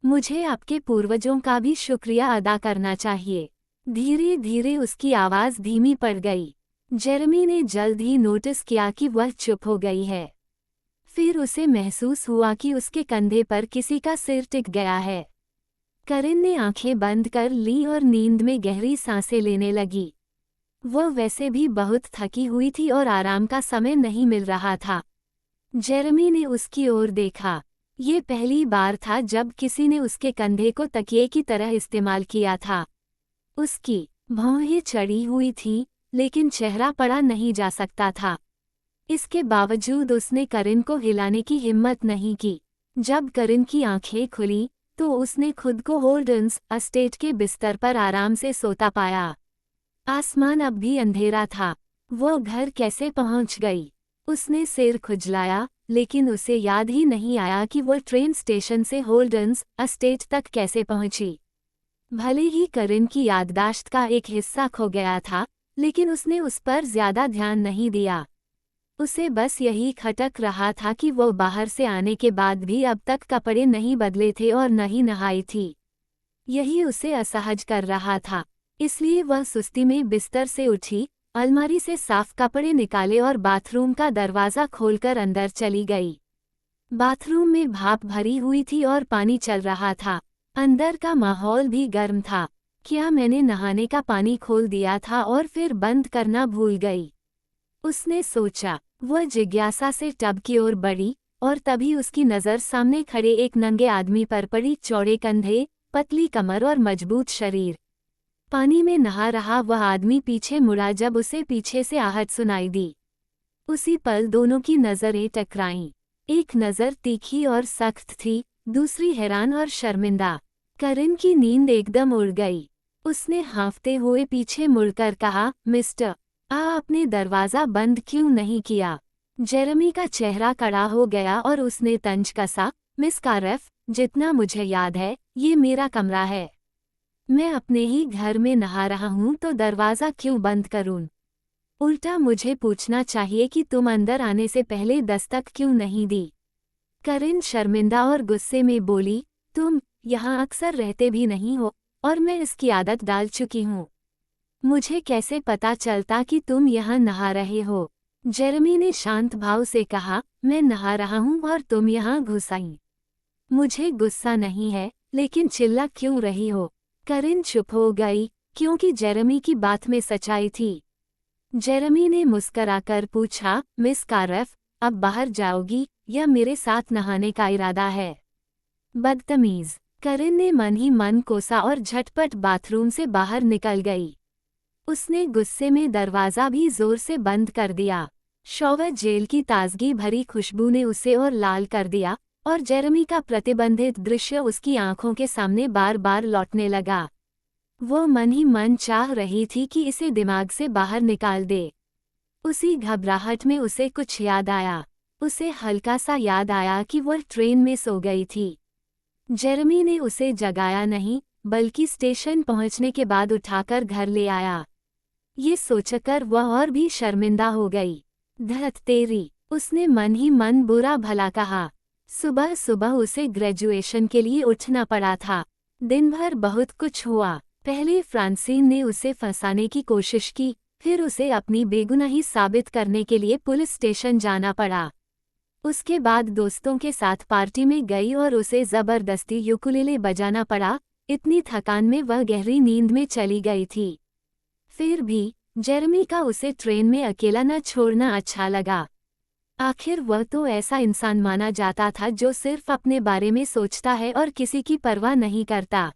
मुझे आपके पूर्वजों का भी शुक्रिया अदा करना चाहिए। धीरे धीरे उसकी आवाज़ धीमी पड़ गई। जेरेमी ने जल्द ही नोटिस किया कि वह चुप हो गई है। फिर उसे महसूस हुआ कि उसके कंधे पर किसी का सिर टिक गया है। करिन ने आंखें बंद कर ली और नींद में गहरी सांसें लेने लगी। वह वैसे भी बहुत थकी हुई थी और आराम का समय नहीं मिल रहा था। जेरेमी ने उसकी ओर देखा। ये पहली बार था जब किसी ने उसके कंधे को तकिए की तरह इस्तेमाल किया था। उसकी भौहें चढ़ी हुई थी, लेकिन चेहरा पड़ा नहीं जा सकता था। इसके बावजूद उसने करिन को हिलाने की हिम्मत नहीं की। जब करिन की आंखें खुली तो उसने खुद को होल्डन्स एस्टेट के बिस्तर पर आराम से सोता पाया। आसमान अब भी अंधेरा था। वो घर कैसे पहुंच गई? उसने सिर खुजलाया, लेकिन उसे याद ही नहीं आया कि वो ट्रेन स्टेशन से होल्डन्स एस्टेट तक कैसे पहुंची। भले ही करिन की याददाश्त का एक हिस्सा खो गया था, लेकिन उसने उस पर ज्यादा ध्यान नहीं दिया। उसे बस यही खटक रहा था कि वो बाहर से आने के बाद भी अब तक कपड़े नहीं बदले थे और न ही नहाई थी। यही उसे असहज कर रहा था, इसलिए वह सुस्ती में बिस्तर से उठी, अलमारी से साफ कपड़े निकाले और बाथरूम का दरवाज़ा खोलकर अंदर चली गई। बाथरूम में भाप भरी हुई थी और पानी चल रहा था। अंदर का माहौल भी गर्म था। क्या मैंने नहाने का पानी खोल दिया था और फिर बंद करना भूल गई? उसने सोचा। वह जिज्ञासा से टब की ओर बढ़ी और तभी उसकी नज़र सामने खड़े एक नंगे आदमी पर पड़ी। चौड़े कंधे, पतली कमर और मजबूत शरीर। पानी में नहा रहा वह आदमी पीछे मुड़ा जब उसे पीछे से आहट सुनाई दी। उसी पल दोनों की नज़रें टकराईं। एक नज़र तीखी और सख्त थी, दूसरी हैरान और शर्मिंदा। करिन की नींद एकदम उड़ गई। उसने हाँफते हुए पीछे मुड़कर कहा, मिस्टर, आपने दरवाज़ा बंद क्यों नहीं किया? जेरेमी का चेहरा कड़ा हो गया और उसने तंज कसा, मिस कारफ, जितना मुझे याद है, ये मेरा कमरा है। मैं अपने ही घर में नहा रहा हूँ तो दरवाज़ा क्यों बंद करूँ? उल्टा मुझे पूछना चाहिए कि तुम अंदर आने से पहले दस्तक क्यों नहीं दी। करिन शर्मिंदा और गुस्से में बोली, तुम यहाँ अक्सर रहते भी नहीं हो और मैं इसकी आदत डाल चुकी हूँ। मुझे कैसे पता चलता कि तुम यहाँ नहा रहे हो? जेरेमी ने शांत भाव से कहा, मैं नहा रहा हूँ और तुम यहाँ घुस आई। मुझे गुस्सा नहीं है, लेकिन चिल्ला क्यों रही हो? करिन चुप हो गई, क्योंकि जेरेमी की बात में सच्चाई थी। जेरेमी ने मुस्कराकर पूछा, मिस कारफ, अब बाहर जाओगी या मेरे साथ नहाने का इरादा है? बदतमीज, करिन ने मन ही मन कोसा और झटपट बाथरूम से बाहर निकल गई। उसने गुस्से में दरवाज़ा भी जोर से बंद कर दिया। शॉवर जेल की ताजगी भरी खुशबू ने उसे और लाल कर दिया और जेरेमी का प्रतिबंधित दृश्य उसकी आंखों के सामने बार बार लौटने लगा। वो मन ही मन चाह रही थी कि इसे दिमाग से बाहर निकाल दे। उसी घबराहट में उसे कुछ याद आया। उसे हल्का सा याद आया कि वह ट्रेन में सो गई थी। जेरेमी ने उसे जगाया नहीं, बल्कि स्टेशन पहुंचने के बाद उठाकर घर ले आया। ये सोचकर वह और भी शर्मिंदा हो गई। धत तेरी, उसने मन ही मन बुरा भला कहा। सुबह सुबह उसे ग्रेजुएशन के लिए उठना पड़ा था। दिन भर बहुत कुछ हुआ। पहले फ्रांसीन ने उसे फंसाने की कोशिश की, फिर उसे अपनी बेगुनाही साबित करने के लिए पुलिस स्टेशन जाना पड़ा। उसके बाद दोस्तों के साथ पार्टी में गई और उसे जबरदस्ती यूकुलेले बजाना पड़ा। इतनी थकान में वह गहरी नींद में चली गई थी। फिर भी जेरेमी का उसे ट्रेन में अकेला न छोड़ना अच्छा लगा। आखिर वह तो ऐसा इंसान माना जाता था जो सिर्फ अपने बारे में सोचता है और किसी की परवाह नहीं करता।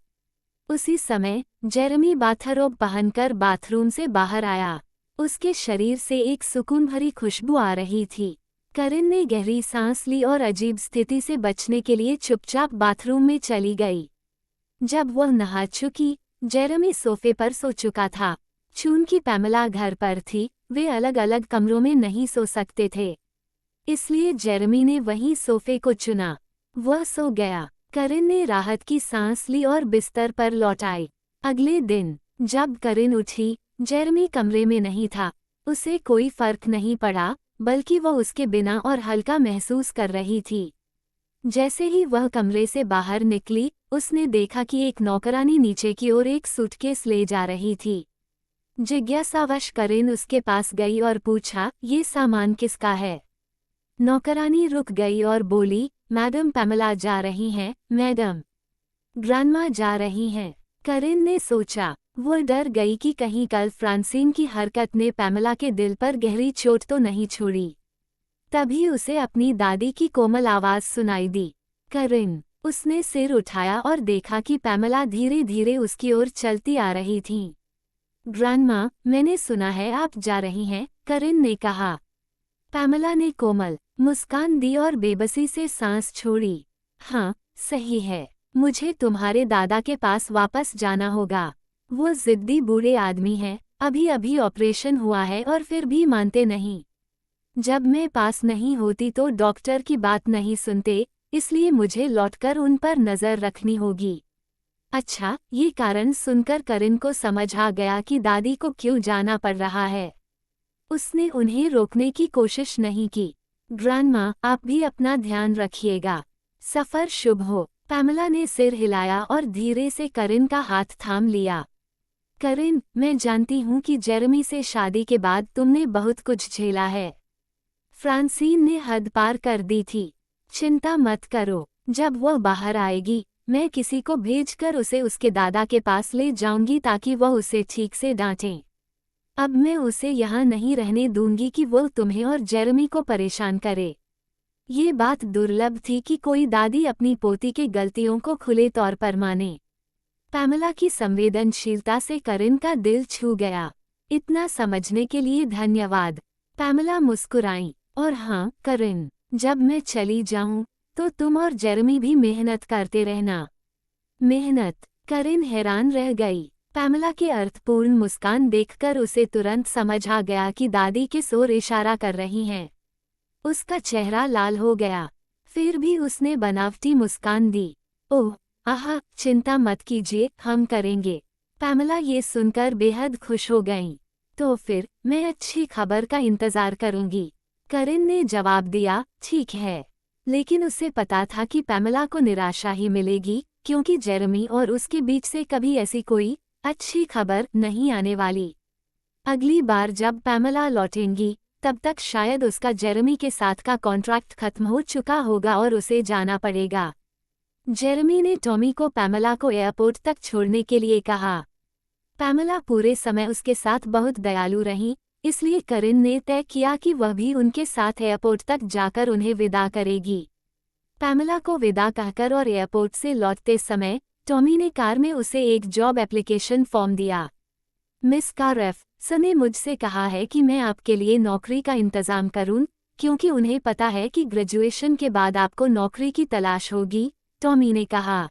उसी समय जेरेमी बाथरोब पहनकर बाथरूम से बाहर आया। उसके शरीर से एक सुकून भरी खुशबू आ रही थी। करिन ने गहरी सांस ली और अजीब स्थिति से बचने के लिए चुपचाप बाथरूम में चली गई। जब वह नहा चुकी, जेरेमी सोफे पर सो चुका था। चूंकि पैमेला घर पर थी, वे अलग अलग कमरों में नहीं सो सकते थे, इसलिए जेरेमी ने वहीं सोफे को चुना। वह सो गया। करिन ने राहत की सांस ली और बिस्तर पर लौट आई। अगले दिन जब करिन उठी, जेरेमी कमरे में नहीं था। उसे कोई फर्क नहीं पड़ा, बल्कि वह उसके बिना और हल्का महसूस कर रही थी। जैसे ही वह कमरे से बाहर निकली, उसने देखा कि एक नौकरानी नीचे की ओर एक सूटकेस ले जा रही थी। जिज्ञासावश करिन उसके पास गई और पूछा, ये सामान किसका है? नौकरानी रुक गई और बोली, मैडम पैमेला जा रही हैं, मैडम। ग्रैंडमा जा रही हैं। करिन ने सोचा। वो डर गई कि कहीं कल फ्रांसीन की हरकत ने पैमेला के दिल पर गहरी चोट तो नहीं छोड़ी। तभी उसे अपनी दादी की कोमल आवाज़ सुनाई दी, करिन। उसने सिर उठाया और देखा कि पैमेला धीरे धीरे उसकी ओर चलती आ रही थी। ग्रैंडमा, मैंने सुना है आप जा रही हैं, करिन ने कहा। पैमेला ने कोमल मुस्कान दी और बेबसी से सांस छोड़ी। हाँ, सही है। मुझे तुम्हारे दादा के पास वापस जाना होगा। वो जिद्दी बूढ़े आदमी हैं, अभी अभी ऑपरेशन हुआ है और फिर भी मानते नहीं। जब मैं पास नहीं होती तो डॉक्टर की बात नहीं सुनते, इसलिए मुझे लौटकर उन पर नज़र रखनी होगी। अच्छा, ये कारण सुनकर करिन को समझ आ गया कि दादी को क्यों जाना पड़ रहा है। उसने उन्हें रोकने की कोशिश नहीं की। ग्रैंडमा, आप भी अपना ध्यान रखिएगा। सफर शुभ हो। पैमेला ने सिर हिलाया और धीरे से करिन का हाथ थाम लिया। करिन, मैं जानती हूँ कि जेरेमी से शादी के बाद तुमने बहुत कुछ झेला है। फ्रांसीन ने हद पार कर दी थी। चिंता मत करो, जब वह बाहर आएगी मैं किसी को भेजकर उसे उसके दादा के पास ले जाऊंगी ताकि वह उसे ठीक से डांटे। अब मैं उसे यहाँ नहीं रहने दूंगी कि वो तुम्हें और जेरेमी को परेशान करे। ये बात दुर्लभ थी कि कोई दादी अपनी पोती की गलतियों को खुले तौर पर माने। पैमेला की संवेदनशीलता से करिन का दिल छू गया। इतना समझने के लिए धन्यवाद। पैमेला मुस्कुराई। और हाँ करिन, जब मैं चली जाऊं तो तुम और जेरेमी भी मेहनत करते रहना। मेहनत? करिन हैरान रह गई। पैमेला के अर्थपूर्ण मुस्कान देखकर उसे तुरंत समझ आ गया कि दादी किस ओर इशारा कर रही हैं। उसका चेहरा लाल हो गया। फिर भी उसने बनावटी मुस्कान दी। ओह आहा, चिंता मत कीजिए, हम करेंगे। पैमेला ये सुनकर बेहद खुश हो गईं। तो फिर मैं अच्छी खबर का इंतजार करूंगी। करिन ने जवाब दिया, ठीक है। लेकिन उसे पता था कि पैमेला को निराशा ही मिलेगी, क्योंकि जेरेमी और उसके बीच से कभी ऐसी कोई अच्छी खबर नहीं आने वाली। अगली बार जब पैमेला लौटेंगी तब तक शायद उसका जेरेमी के साथ का कॉन्ट्रैक्ट खत्म हो चुका होगा और उसे जाना पड़ेगा। जेरेमी ने टॉमी को पैमेला को एयरपोर्ट तक छोड़ने के लिए कहा। पैमेला पूरे समय उसके साथ बहुत दयालु रही, इसलिए करिन ने तय किया कि वह भी उनके साथ एयरपोर्ट तक जाकर उन्हें विदा करेगी। पैमेला को विदा कहकर और एयरपोर्ट से लौटते समय टॉमी ने कार में उसे एक जॉब एप्लीकेशन फॉर्म दिया। मिस कारफ, सर ने मुझसे कहा है कि मैं आपके लिए नौकरी का इंतजाम करूं, क्योंकि उन्हें पता है कि ग्रेजुएशन के बाद आपको नौकरी की तलाश होगी, टॉमी ने कहा।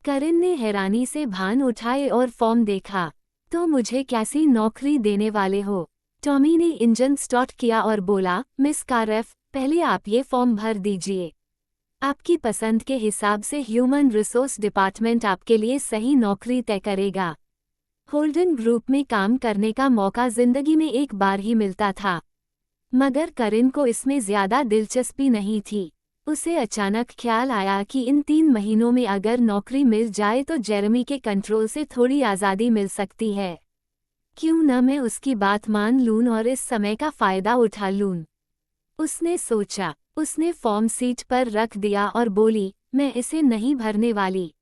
करिन ने हैरानी से भान उठाए और फॉर्म देखा। तो मुझे कैसी नौकरी देने वाले हो? टॉमी ने इंजन स्टार्ट किया और बोला, मिस कारफ, पहले आप ये फॉर्म भर दीजिए। आपकी पसंद के हिसाब से ह्यूमन रिसोर्स डिपार्टमेंट आपके लिए सही नौकरी तय करेगा। होल्डन ग्रुप में काम करने का मौका जिंदगी में एक बार ही मिलता था, मगर करिन को इसमें ज्यादा दिलचस्पी नहीं थी। उसे अचानक ख्याल आया कि इन 3 महीनों में अगर नौकरी मिल जाए तो जेरेमी के कंट्रोल से थोड़ी आज़ादी मिल सकती है। क्यों न मैं उसकी बात मान लूं और इस समय का फ़ायदा उठा लूं। उसने सोचा। उसने फॉर्म सीट पर रख दिया और बोली, मैं इसे नहीं भरने वाली।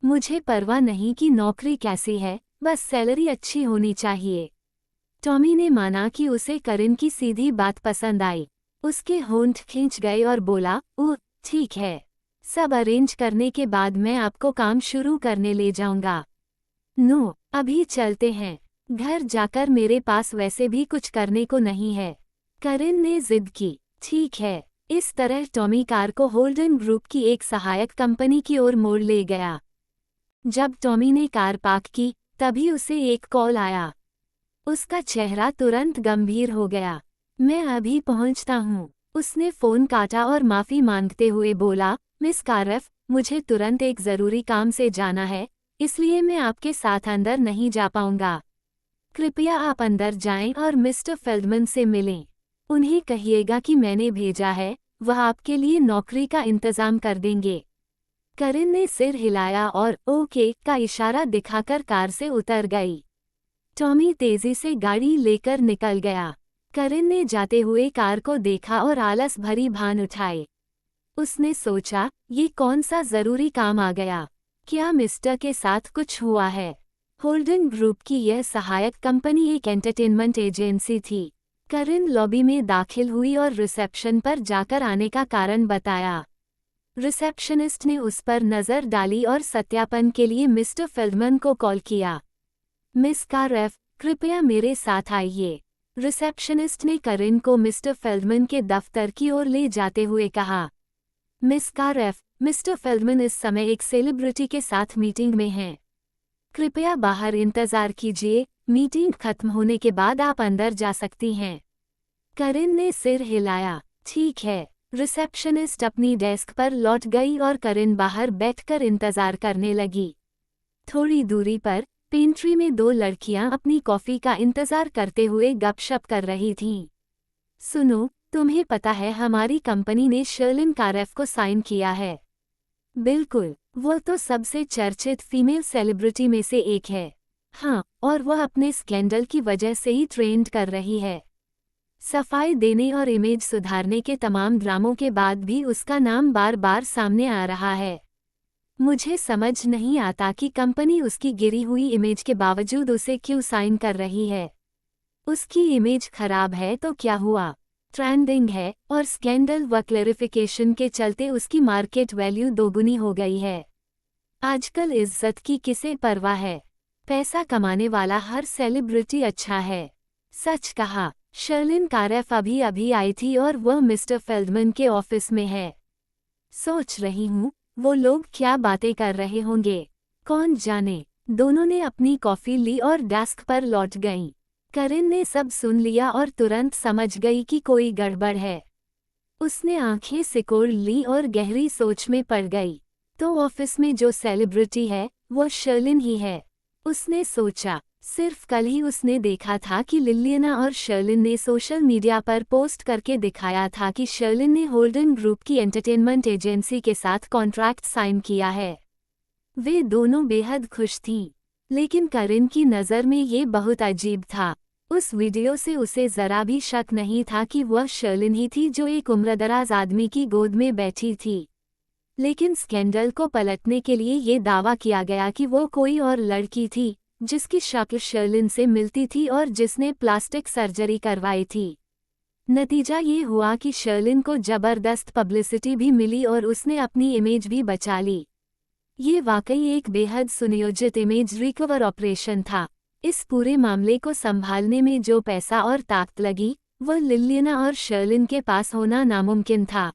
मुझे परवाह नहीं कि नौकरी कैसी है, बस सैलरी अच्छी होनी चाहिए। टॉमी ने माना कि उसे करिन की सीधी बात पसंद आई। उसके होंठ खींच गए और बोला, ओह ठीक है, सब अरेंज करने के बाद मैं आपको काम शुरू करने ले जाऊंगा। नो, अभी चलते हैं। घर जाकर मेरे पास वैसे भी कुछ करने को नहीं है। करिन ने जिद की। ठीक है। इस तरह टॉमी कार को होल्डन ग्रुप की एक सहायक कंपनी की ओर मोड़ ले गया। जब टॉमी ने कार पार्क की तभी उसे एक कॉल आया। उसका चेहरा तुरंत गंभीर हो गया। मैं अभी पहुंचता हूं। उसने फोन काटा और माफी मांगते हुए बोला, मिस कारफ, मुझे तुरंत एक जरूरी काम से जाना है, इसलिए मैं आपके साथ अंदर नहीं जा पाऊंगा। कृपया आप अंदर जाएं और मिस्टर फेल्डमैन से मिलें। उन्हें कहिएगा कि मैंने भेजा है, वह आपके लिए नौकरी का इंतजाम कर देंगे। करिन ने सिर हिलाया और ओके का इशारा दिखाकर कार से उतर गई। टॉमी तेजी से गाड़ी लेकर निकल गया। करिन ने जाते हुए कार को देखा और आलस भरी भान उठाए। उसने सोचा, ये कौन सा जरूरी काम आ गया? क्या मिस्टर के साथ कुछ हुआ है? होल्डन ग्रुप की यह सहायक कंपनी एक एंटरटेनमेंट एजेंसी थी। करिन लॉबी में दाखिल हुई और रिसेप्शन पर जाकर आने का कारण बताया। रिसेप्शनिस्ट ने उस पर नज़र डाली और सत्यापन के लिए मिस्टर फेल्डमैन को कॉल किया। मिस कारफ, कृपया मेरे साथ आइए। रिसेप्शनिस्ट ने करिन को मिस्टर फेल्डमैन के दफ्तर की ओर ले जाते हुए कहा। मिस कारफ, मिस्टर फेल्डमैन इस समय एक सेलिब्रिटी के साथ मीटिंग में हैं। कृपया बाहर इंतजार कीजिए, मीटिंग खत्म होने के बाद आप अंदर जा सकती हैं। करिन ने सिर हिलाया। ठीक है। रिसेप्शनिस्ट अपनी डेस्क पर लौट गई और करिन बाहर बैठकर इंतजार करने लगी। थोड़ी दूरी पर पेंट्री में दो लड़कियां अपनी कॉफी का इंतजार करते हुए गपशप कर रही थीं। सुनो, तुम्हें पता है हमारी कंपनी ने शर्लिन कारेफ को साइन किया है। बिल्कुल, वो तो सबसे चर्चित फीमेल सेलिब्रिटी में से एक है। हाँ, और वह अपने स्कैंडल की वजह से ही ट्रेंड कर रही है। सफाई देने और इमेज सुधारने के तमाम ड्रामों के बाद भी उसका नाम बार बार सामने आ रहा है। मुझे समझ नहीं आता कि कंपनी उसकी गिरी हुई इमेज के बावजूद उसे क्यों साइन कर रही है। उसकी इमेज खराब है तो क्या हुआ, ट्रेंडिंग है और स्कैंडल व क्लैरिफिकेशन के चलते उसकी मार्केट वैल्यू दोगुनी हो गई है। आजकल इज्जत की किसे परवाह है, पैसा कमाने वाला हर सेलिब्रिटी अच्छा है। सच कहा, शर्लिन कारेफ अभी अभी आई थी और वह मिस्टर फेल्डमैन के ऑफिस में है। सोच रही हूँ वो लोग क्या बातें कर रहे होंगे, कौन जाने। दोनों ने अपनी कॉफी ली और डेस्क पर लौट गईं। करिन ने सब सुन लिया और तुरंत समझ गई कि कोई गड़बड़ है। उसने आंखें सिकोड़ ली और गहरी सोच में पड़ गई। तो ऑफिस में जो सेलिब्रिटी है वो शर्लिन ही है। उसने सोचा, सिर्फ कल ही उसने देखा था कि लिलियना और शर्लिन ने सोशल मीडिया पर पोस्ट करके दिखाया था कि शर्लिन ने होल्डन ग्रुप की एंटरटेनमेंट एजेंसी के साथ कॉन्ट्रैक्ट साइन किया है। वे दोनों बेहद खुश थीं, लेकिन करिन की नज़र में ये बहुत अजीब था। उस वीडियो से उसे ज़रा भी शक नहीं था कि वह शर्लिन ही थी जो एक उम्रदराज आदमी की गोद में बैठी थी। लेकिन स्कैंडल को पलटने के लिए ये दावा किया गया कि वो कोई और लड़की थी जिसकी शक्ल शर्लिन से मिलती थी और जिसने प्लास्टिक सर्जरी करवाई थी। नतीजा ये हुआ कि शर्लिन को जबरदस्त पब्लिसिटी भी मिली और उसने अपनी इमेज भी बचा ली। ये वाकई एक बेहद सुनियोजित इमेज रिकवर ऑपरेशन था। इस पूरे मामले को संभालने में जो पैसा और ताकत लगी वह लिलियना और शर्लिन के पास होना नामुमकिन था।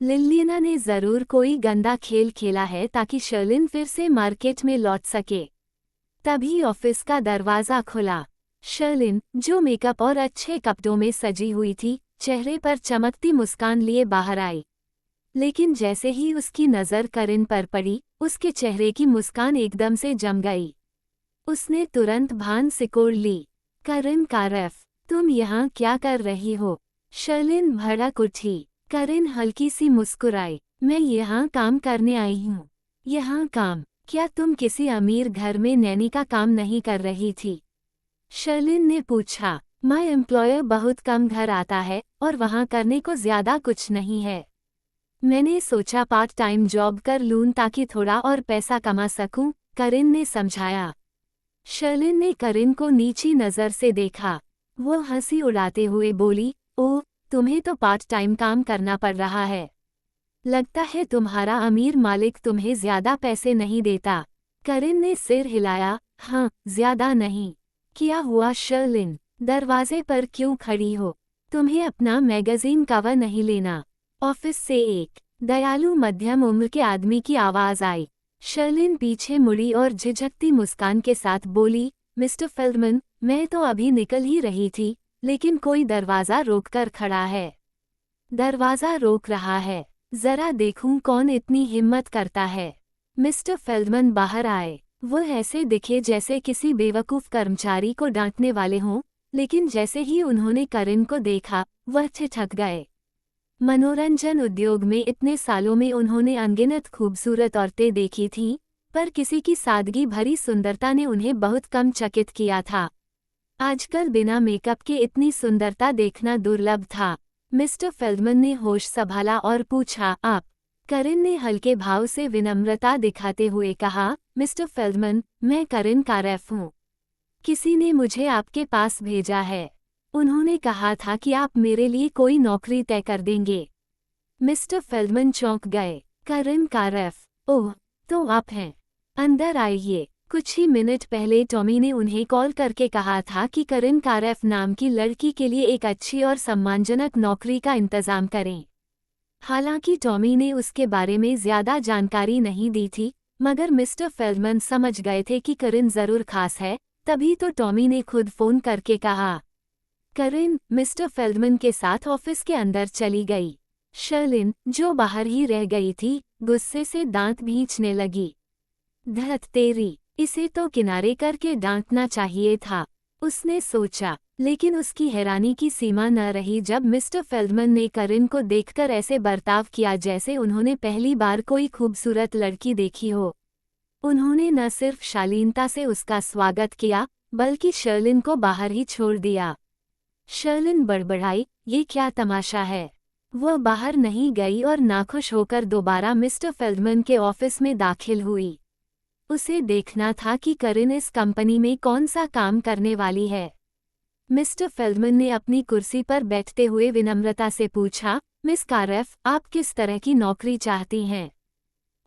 लिलियना ने ज़रूर कोई गंदा खेल खेला है ताकि शर्लिन फिर से मार्केट में लौट सके। तभी ऑफिस का दरवाज़ा खुला। शर्लिन, जो मेकअप और अच्छे कपड़ों में सजी हुई थी, चेहरे पर चमकती मुस्कान लिए बाहर आई। लेकिन जैसे ही उसकी नज़र करिन पर पड़ी, उसके चेहरे की मुस्कान एकदम से जम गई। उसने तुरंत भान सिकोड़ ली। करिन कारेफ, तुम यहाँ क्या कर रही हो? शर्लिन भड़क उठी। करिन हल्की सी मुस्कुराई। मैं यहाँ काम करने आई हूँ। यहाँ काम? क्या तुम किसी अमीर घर में नैनी का काम नहीं कर रही थी? शर्लिन ने पूछा। माय एम्प्लॉयर बहुत कम घर आता है और वहाँ करने को ज़्यादा कुछ नहीं है। मैंने सोचा पार्ट टाइम जॉब कर लूँ ताकि थोड़ा और पैसा कमा सकूं, करिन ने समझाया। शर्लिन ने करिन को नीची नज़र से देखा। वो हंसी उड़ाते हुए बोली, ओह, तुम्हें तो पार्ट टाइम काम करना पड़ रहा है। लगता है तुम्हारा अमीर मालिक तुम्हें ज़्यादा पैसे नहीं देता। करिन ने सिर हिलाया। हाँ, ज़्यादा नहीं। क्या हुआ शर्लिन, दरवाजे पर क्यों खड़ी हो? तुम्हें अपना मैगज़ीन कवर नहीं लेना? ऑफिस से एक दयालु मध्यम उम्र के आदमी की आवाज़ आई। शर्लिन पीछे मुड़ी और झिझकती मुस्कान के साथ बोली, मिस्टर फेल्डमैन, मैं तो अभी निकल ही रही थी, लेकिन कोई दरवाज़ा रोककर खड़ा है। दरवाज़ा रोक रहा है? ज़रा देखूं कौन इतनी हिम्मत करता है। मिस्टर फेल्डमैन बाहर आए। वह ऐसे दिखे जैसे किसी बेवकूफ़ कर्मचारी को डांटने वाले हों, लेकिन जैसे ही उन्होंने करिन को देखा, वह ठिठक गए। मनोरंजन उद्योग में इतने सालों में उन्होंने अनगिनत खूबसूरत औरतें देखी थीं, पर किसी की सादगी भरी सुंदरता ने उन्हें बहुत कम चकित किया था। आजकल बिना मेकअप के इतनी सुंदरता देखना दुर्लभ था। मिस्टर फेल्डमैन ने होश संभाला और पूछा, आप? करिन ने हल्के भाव से विनम्रता दिखाते हुए कहा, मिस्टर फेल्डमैन, मैं करिन कारेफ हूँ। किसी ने मुझे आपके पास भेजा है। उन्होंने कहा था कि आप मेरे लिए कोई नौकरी तय कर देंगे। मिस्टर फेल्डमैन चौंक गए। करिन कारेफ, ओह, तो आप हैं। अंदर आइए। कुछ ही मिनट पहले टॉमी ने उन्हें कॉल करके कहा था कि करिन कारेफ नाम की लड़की के लिए एक अच्छी और सम्मानजनक नौकरी का इंतजाम करें। हालांकि टॉमी ने उसके बारे में ज़्यादा जानकारी नहीं दी थी, मगर मिस्टर फेल्डमैन समझ गए थे कि करिन ज़रूर खास है। तभी तो टॉमी ने खुद फ़ोन करके कहा। करिन मिस्टर फेल्डमैन के साथ ऑफिस के अंदर चली गई। शर्लिन, जो बाहर ही रह गई थी, गुस्से से दांत भींचने लगी। धत तेरी, इसे तो किनारे करके डांटना चाहिए था, उसने सोचा। लेकिन उसकी हैरानी की सीमा न रही जब मिस्टर फेल्डमैन ने करिन को देखकर ऐसे बर्ताव किया जैसे उन्होंने पहली बार कोई खूबसूरत लड़की देखी हो। उन्होंने न सिर्फ शालीनता से उसका स्वागत किया, बल्कि शर्लिन को बाहर ही छोड़ दिया। शर्लिन बड़बड़ाई, ये क्या तमाशा है। वह बाहर नहीं गई और नाखुश होकर दोबारा मिस्टर फेल्डमैन के ऑफिस में दाखिल हुई। उसे देखना था कि करिन इस कंपनी में कौन सा काम करने वाली है। मिस्टर फेल्डमैन ने अपनी कुर्सी पर बैठते हुए विनम्रता से पूछा, मिस कारेफ, आप किस तरह की नौकरी चाहती हैं?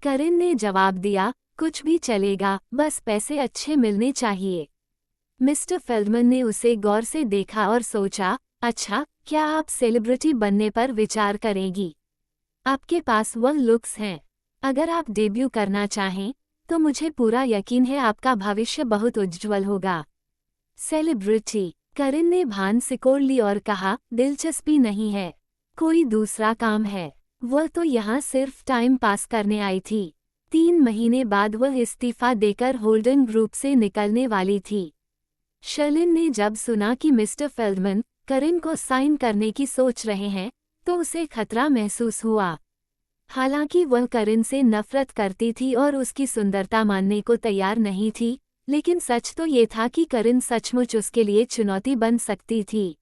करिन ने जवाब दिया, कुछ भी चलेगा, बस पैसे अच्छे मिलने चाहिए। मिस्टर फेल्डमैन ने उसे गौर से देखा और सोचा, अच्छा, क्या आप सेलिब्रिटी बनने पर विचार करेंगी? आपके पास वह लुक्स हैं। अगर आप डेब्यू करना चाहें, तो मुझे पूरा यकीन है आपका भविष्य बहुत उज्ज्वल होगा। सेलिब्रिटी, करिन ने भान सिकोड़ ली और कहा, दिलचस्पी नहीं है, कोई दूसरा काम है। वह तो यहाँ सिर्फ टाइम पास करने आई थी। 3 महीने बाद वह इस्तीफा देकर होल्डन ग्रुप से निकलने वाली थी। शर्लिन ने जब सुना कि मिस्टर फेल्डमैन करिन को साइन करने की सोच रहे हैं, तो उसे खतरा महसूस हुआ। हालांकि वह करिन से नफरत करती थी और उसकी सुंदरता मानने को तैयार नहीं थी, लेकिन सच तो ये था कि करिन सचमुच उसके लिए चुनौती बन सकती थी।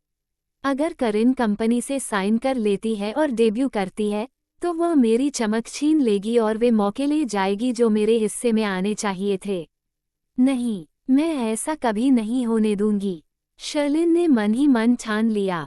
अगर करिन कंपनी से साइन कर लेती है और डेब्यू करती है, तो वह मेरी चमक छीन लेगी और वे मौके ले जाएगी जो मेरे हिस्से में आने चाहिए थे। नहीं, मैं ऐसा कभी नहीं होने दूंगी। शर्लिन ने मन ही मन ठान लिया।